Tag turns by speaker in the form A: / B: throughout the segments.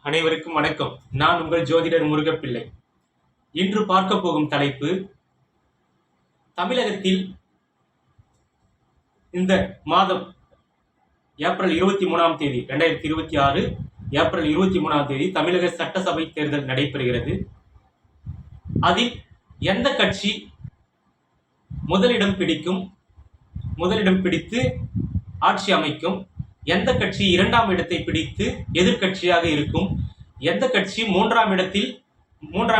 A: அனைவருக்கும் வணக்கம். நான் உங்கள் ஜோதிடர் முருகப்பிள்ளை. இன்று பார்க்க போகும் தலைப்பு, தமிழகத்தில் இந்த மாதம் ஏப்ரல் 23ஆம் தேதி 2026 ஏப்ரல் 23ஆம் தேதி தமிழக சட்டசபை தேர்தல் நடைபெறுகிறது. அதில் எந்த கட்சி முதலிடம் பிடித்து ஆட்சி அமைக்கும், எந்த கட்சி இரண்டாம் இடத்தை பிடித்து எதிர்கட்சியாக இருக்கும், எந்த கட்சி மூன்றாம்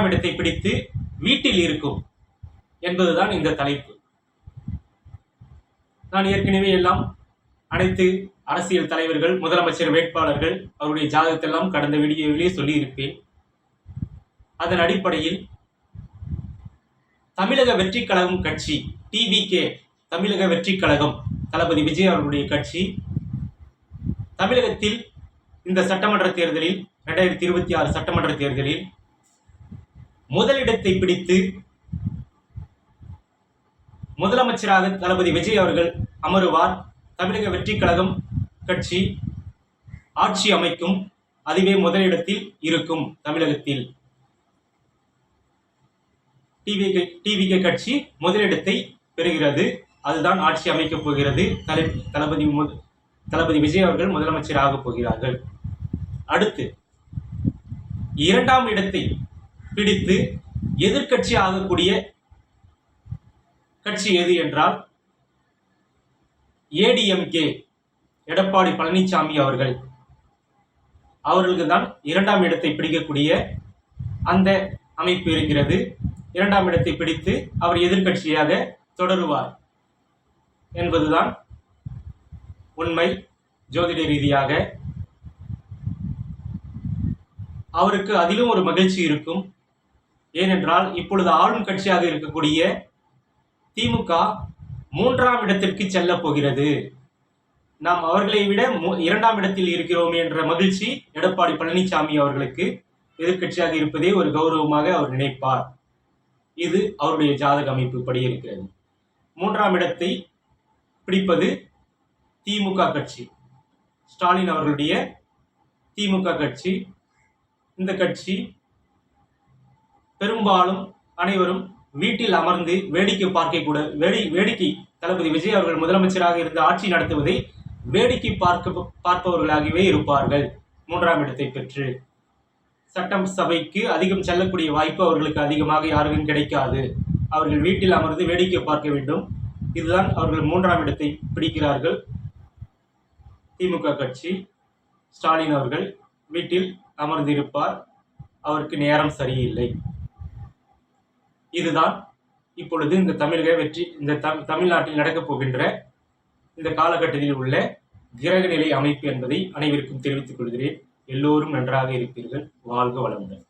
A: இடத்தை பிடித்து வீட்டில் இருக்கும் என்பதுதான் இந்த தலைப்பு. நான் ஏற்கனவே அனைத்து அரசியல் தலைவர்கள், முதலமைச்சர் வேட்பாளர்கள் அவருடைய ஜாதகத்தெல்லாம் கடந்த வீடியோவிலே சொல்லி இருப்பேன். அதன் அடிப்படையில் தமிழக வெற்றி கழகம் கட்சி டிவிகே, தமிழக வெற்றி கழகம், தளபதி விஜய் அவர்களுடைய கட்சி தமிழகத்தில் இந்த சட்டமன்ற தேர்தலில் 2026 சட்டமன்ற தேர்தலில் முதலிடத்தை பிடித்து முதலமைச்சராக தளபதி விஜய் அவர்கள் அமருவார். தமிழக வெற்றி கழகம் கட்சி ஆட்சி அமைக்கும், அதுவே முதலிடத்தில் இருக்கும். தமிழகத்தில் டிவிகே கட்சி முதலிடத்தை பெறுகிறது, அதுதான் ஆட்சி அமைக்கப் போகிறது. தளபதி விஜய் அவர்கள் முதலமைச்சர் ஆகப் போகிறார்கள். அடுத்து இரண்டாம் இடத்தை பிடித்து எதிர்கட்சி ஆகக்கூடிய கட்சி எது என்றால் ஏடிஎம்கே, எடப்பாடி பழனிசாமி அவர்களுக்கு தான் இரண்டாம் இடத்தை பிடிக்கக்கூடிய அந்த அமைப்பு இருக்கிறது. இரண்டாம் இடத்தை பிடித்து அவர் எதிர்கட்சியாக தொடருவார் என்பதுதான் உண்மை. ஜோதிட ரீதியாக அவருக்கு அதிலும் ஒரு மகிழ்ச்சி இருக்கும். ஏனென்றால் இப்பொழுது ஆளும் கட்சியாக இருக்கக்கூடிய திமுக மூன்றாம் இடத்திற்கு செல்ல போகிறது. நாம் அவர்களை விட இரண்டாம் இடத்தில் இருக்கிறோம் என்ற மகிழ்ச்சி எடப்பாடி பழனிசாமி அவர்களுக்கு எதிர்கட்சியாக இருப்பதே ஒரு கௌரவமாக அவர் நினைப்பார். இது அவருடைய ஜாதக அமைப்பு படி இருக்கிறது. மூன்றாம் இடத்தை பிடிப்பது திமுக கட்சி, ஸ்டாலின் அவர்களுடைய திமுக கட்சி. இந்த கட்சி பெரும்பாலும் அனைவரும் வீட்டில் அமர்ந்து வேடிக்கை தளபதி விஜய் அவர்கள் முதலமைச்சராக இருந்து ஆட்சி நடத்துவதை வேடிக்கை பார்ப்பவர்களாகவே இருப்பார்கள். மூன்றாம் இடத்தை பெற்று சட்டம் சபைக்கு அதிகம் செல்லக்கூடிய வாய்ப்பு அவர்களுக்கு அதிகமாக யாருக்கும் கிடைக்காது. அவர்கள் வீட்டில் அமர்ந்து வேடிக்கை பார்க்க வேண்டும். இதுதான் அவர்கள் மூன்றாம் இடத்தை பிடிக்கிறார்கள். திமுக கட்சி ஸ்டாலின் அவர்கள் வீட்டில் அமர்ந்திருப்பார், அவருக்கு நேரம் சரியில்லை. இதுதான் இப்பொழுது இந்த தமிழ்நாட்டில் நடக்கப் போகின்ற இந்த காலகட்டத்தில் உள்ள கிரக நிலை அமைப்பு என்பதை அனைவருக்கும் தெரிவித்துக் கொள்கிறேன். எல்லோரும் நன்றாக இருப்பீர்கள். வாழ்க வளமுடன்.